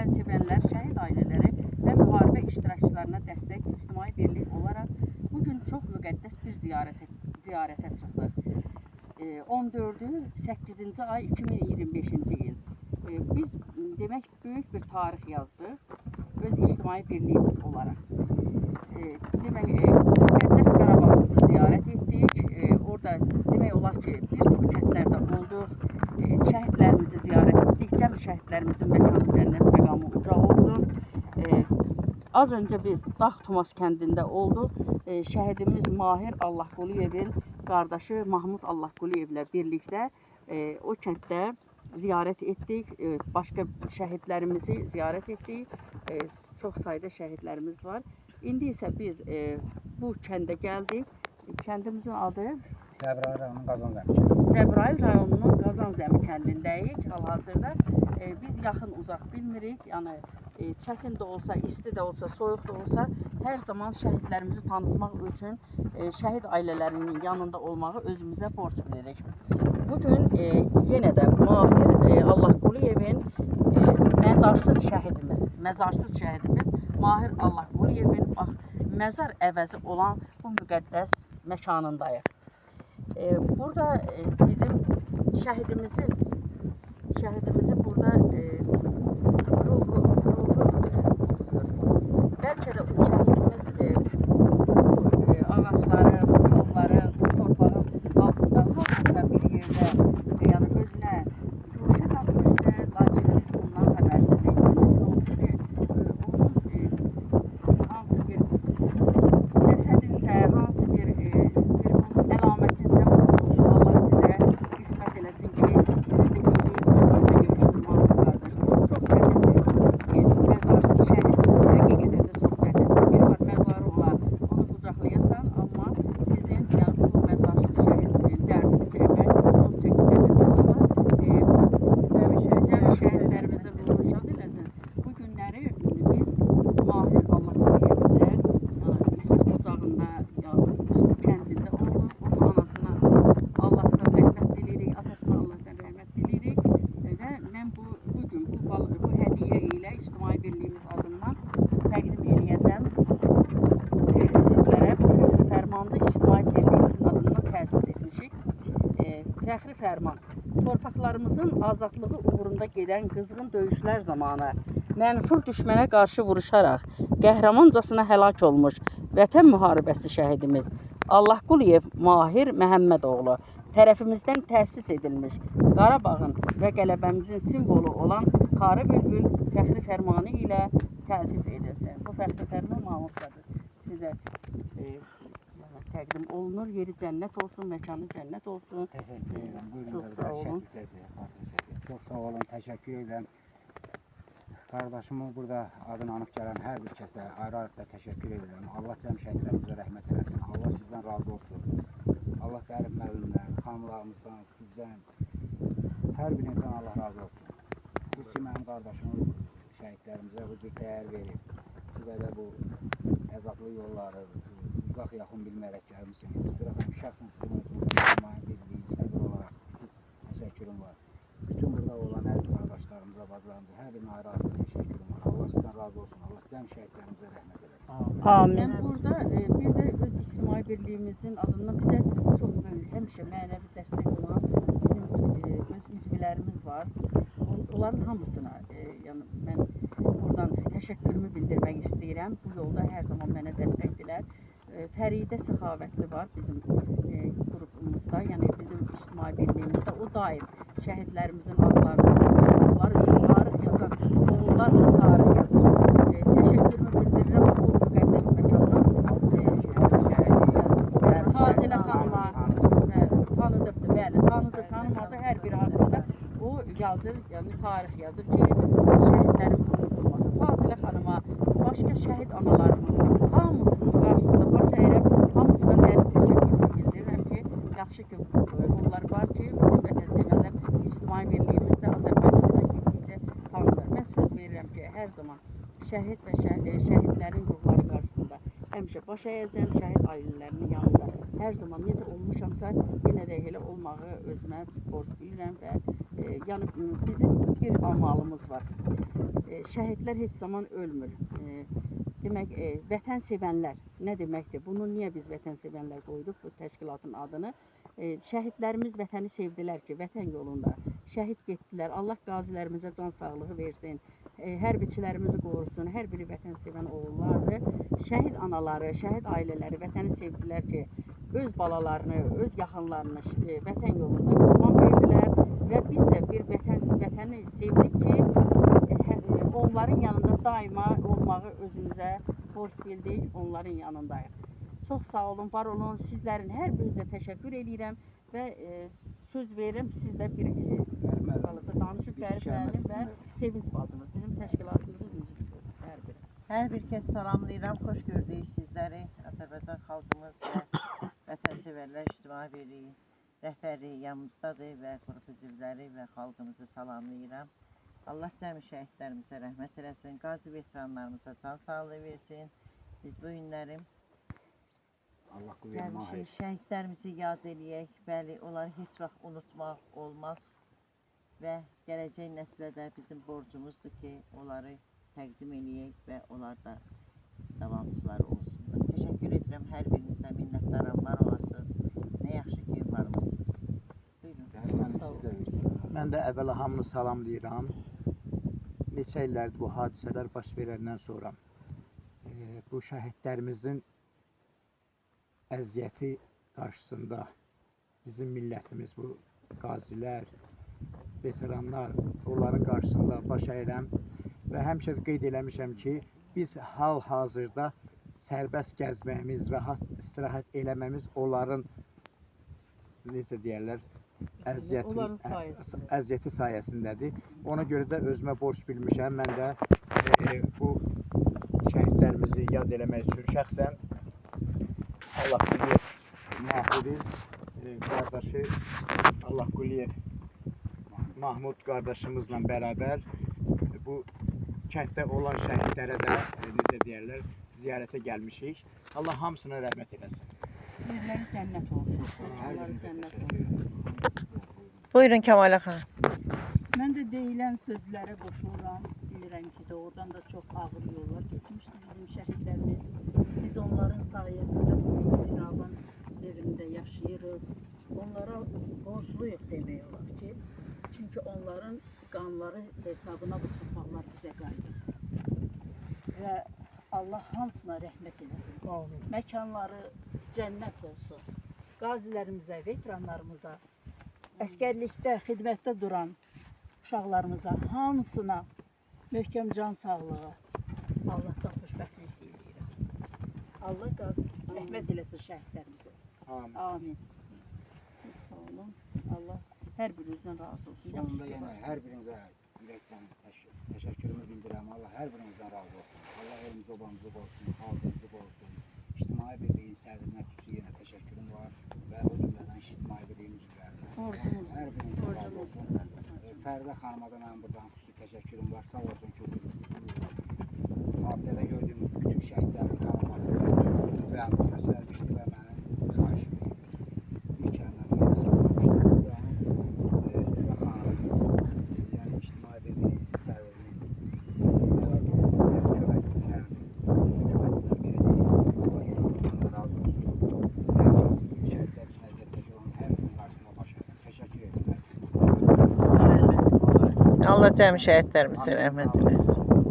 vətənsevərlər, şəhid ailələri və müharibə iştirakçılarına dəstək ictimai birlik olaraq bugün çox müqəddəs bir ziyarətə çıxdıq. 14-ü 8-ci ay 2025-ci il. Biz demək böyük bir tarix yazdıq öz ictimai birliyimiz olaraq. Demək, müqəddəs Qarabağımızı ziyarət etdik. Orada demək olar ki, bir çox kəndlərdə olduq. Şəhidlərimizi ziyarət etdik. Cəmi şəhidlərimizin məkanı cənnət, məqamı uca oldu. Az öncə biz Dağ Tumas kəndində olduq. Şəhidimiz Mahir Allahquliyevin qardaşı Mahmud Allahquliyevlə birlikdə o kənddə ziyarət etdik. Başqa şəhidlərimizi ziyarət etdik. Çox sayda şəhidlərimiz var. İndi isə biz bu kəndə gəldik. Kəndimizin adı Cəbrayıl rayonunun Qazanzəmi. Cəbrayıl rayonunun Qazanzəmi kəndindəyik hal-hazırda. Biz yaxın uzaq bilmirik. Yəni çətin də olsa, isti də olsa, soyuq da olsa, hər zaman şəhidlərimizi tanıtmaq üçün şəhid ailələrinin yanında olmağı özümüzə borc bilirik. Bugün yenə də Mahir Allahquliyevin məzarsız şəhidimiz Mahir Allahquliyevin məzar əvəzi olan bu müqəddəs məkanındayıq. Burada bizim şəhidimizin burada ruhu bəlkə də o şəhidimiz ağaçların, kolların, torpağın altında hansısa bir yerdə yəni özünə guşə tapmışdı, lakin biz bundan xəbərsizik. Onun hansı bir cəsədinsə, hansı bir onun əlamətinsə Allah sizə qismət eləsin ki, sizin də gözünüz görməymişdir Mahmud qardaş. Çox çətindir. Məzarsız şəhid həqiqətən də çox çətindir. Bir var məzarı olar, onu qucaqlayasan, amma sizin yəni bu məzarsız şəhidin dərdini çəkmək çox çətindir. Allah cəmi şəhidlərimizə ruhu şad eləsin. Bu günləri biz Mahir Allahquliyevlə İslam ocağında, kəndində olduq. Onun anasına Allahdan rəhmət dilirik, atasına Allahdan rəhmət dilirik və mən bugün bu hədiyyə ilə ictimai birliyimiz adından təqdim edəcəm sizlərə. Bu fəxri fərmanı ictimai birliyimizin adından təsis etmişik. Fəxri fərman. Torpaqlarımızın azadlığı uğrunda gedən qızğın döyüşlər zamanı mənfur düşmənə qarşı vuruşaraq qəhrəmancasına həlak olmuş Vətən müharibəsi şəhidimiz Allahquliyev Mahir Məhəmmədoğlu tərəfimizdən təsis edilmiş Qarabağın və qələbəmizin simvolu olan Xarı Bülbül fəxri fərmanı ilə təltif edilsin. Bu fəxri fərman Mahmuddadır. Sizə təqdim olunur. Yeri cənnət olsun, məkanı cənnət olsun. Çox sağ olun. Çox sağ olun, təşəkkür edirəm. Qardaşımın burada adını anıb gələn hər bir kəsə ayrı-ayrı təşəkkür edirəm. Allah cəm şəhidlərimizə rəhmət eləsin. Allah sizdən razı olsun. Allah qərib müəllimdən, xanımlarımızdan, sizdən, hər bir insan Allah razı olsun. Siz ki, mənim qardaşımın şəhidlərimizə bu bir dəyər verib. Bu qədər bu əzablı yolları, uzaq yaxın bilmərək gəlmişsiniz. Sizə şəxsən sizin özünüzə bildiyi səbir olaraq təşəkkürüm var. Bütün burada olan əziz qardaşlarımıza, bacılarımıza hər birinin ayrı-ayrı təşəkkürüm var. Allah sizdən razı olsun. Allah cəm şəhidlərimizə rəhmət eləsin. Amin. Mən burada bir də öz ictimai birliyimizin adından bizə çox həmişə mənəvi dəstək olan bizim öz üzvlərimiz var. Onların hamısına yəni mən buradan təşəkkürümü bildirmək istəyirəm. Bu yolda hər zaman mənə dəstəkdilər. Fəridə Səxavətli var bizim qrupumuzda, yəni bizim ictimai birliyimizdə. O daim şəhidlərimizin adlarını, onlar üçün tarix yazar, oğullar üçün tarix yazır. Təşəkkürümü bildirirəm bu müqəddəs məkana. Fazilə xanıma tanıdıbdır, bəli, tanımadı hər biri haqqında. O yazır, yəni tarix yazır ki, şəhidlərimiz unutulmasın. Fazilə xanıma, başqa şəhid analarımız, hamısının qarşısında baş əyirəm, hamısına dərin təşəkkürümü bildirirəm ki, yaxşı ki, onlar var ki, bizim vətənsevərlər ictimai birliyimizdə Azərbaycanda getdikcə tanınır. Mən söz verirəm ki, hər zaman şəhid və şəhidlərin ruhları qarşısında həmişə baş əyəcəm, şəhid ailələrinin yanında. Hər zaman necə olmuşamsa, yenə də elə olmağı özümə borc bilirəm və yəni bizim bir amalımız var. şəhidlər heç zaman ölmür. Demək, vətən sevənlər nə deməkdir? Bunu niyə biz vətən sevənlər qoyduq bu təşkilatın adını? Şəhidlərimiz vətəni sevdilər ki, vətən yolunda şəhid getdilər. Allah qazilərimizə can sağlığı versin. Hərbiçilərimizi qorusun. Hər biri vətən sevən oğullardır. Şəhid anaları, şəhid ailələri vətəni sevdilər ki, öz balalarını, öz yaxınlarını vətən yolunda qurban verdilər və biz də bir vətəni sevdik ki, onların yanında daima olmağı özümüzə borc bildik, onların yanındayıq. Çox sağ olun, var olun. Sizlərin hər birinizə təşəkkür edirəm və söz verirəm, siz də bir balaca danışıb Qərib müəllim və Sevinç bacımız, bizim təşkilatımızın üzvüdür hər biri. Hər bir kəs salamlayıram, xoş gördük sizləri, Azərbaycan xalqımız və vətənsevərlər İctimai Birliyi rəhbərliyi yanımızdadır və qrup üzvləri və xalqımızı salamlayıram. Allah cəmi şəhidlərimizə rəhmət eləsin, qazi veteranlarımıza can sağlığı versin. Biz bu günləri gəlmişik, şəhidlərimizi yad eləyək, bəli, onları heç vaxt unutmaq olmaz və gələcək nəslə də bizim borcumuzdur ki, onları təqdim eləyək və onlar da davamçıları olsunlar. Təşəkkür edirəm hər birinizə, minnətdaram, var olasınız. Nə yaxşı ki, varmısınız. Buyurun. Mən də əvvəla hamını salamlayıram. Neçə illərdir bu hadisələr baş verəndən sonra bu şəhidlərimizin əziyyəti qarşısında bizim millətimiz, bu qazilər, veteranlar, onların qarşısında baş əyirəm və həmişə qeyd eləmişəm ki, biz hal-hazırda sərbəst gəzməyimiz, rahat istirahət eləməmiz onların, necə deyərlər, əziyyəti sayəsindədir. Ona görə də özümə borc bilmişəm. Mən də bu şəhidlərimizi yad eləmək üçün şəxsən Allah Quliyev Mahmud'un qardaşı Allah Quliyev Mahmud qardaşımızla bərabər bu kənddə olan şəhidlərə də necə deyərlər, ziyarətə gəlmişik. Allah hamısına rəhmət eləsin. Yerləri cənnət olsun. Yerləri cənnət olsun. Buyurun Kəmalə xanım. Mən də deyilən sözlərə qoşuluram. Bilirəm ki, doğrudan da çox ağır yollar keçmişdir bizim şəhidlərimiz. Biz onların sayəsində bu Firabın evində yaşayırıq. Onlara borcluyuq demək olar ki. Çünki onların qanları hesabına bu torpaqlar bizə qayıdır. Və Allah hamısına rəhmət eləsin. Məkanları cənnət olsun. Qazilərimizə, veteranlarımıza, əskərlikdə, xidmətdə duran uşaqlarımıza, hamısına möhkəm can sağlığı, Allahdan xoşbəxtlik diləyirəm. Allah rəhmət eləsin şəhidlərimizə. Amin. Amin. Sağ olun. Allah hər birinizdən razı olsun. Sonunda yenə hər birinizə ürəkdən təşəkkürümü bildirəm. Allah hər birinizdən razı olsun. Allah elimizi, obamızı qorusun, xalqımızı qorusun. İctimai Birliyin sədrinə xüsusi yenə təşəkkürüm var və o cümlədən İctimai Birliyin üzvlərinə. Hər birinizdən razı olsun. Fərdə xanıma da mənim buradan xüsusi təşəkkürüm var. Sağ olsun ki, abidədə gördüyümüz bütün şəhidlərin tanınması və bana sərmişdi və mənim xahişimi ilk əmrəm yəni İctimai Birliyin sədrinin köməkçisindən biridir. Allah razı olsun. Hər şəhidlər üçün əziyyət çəkən hər birinin qarşısında baş əyirəm. Təşəkkür edirəm. Allah cəmi şəhidlərimizə rəhmət eləsin.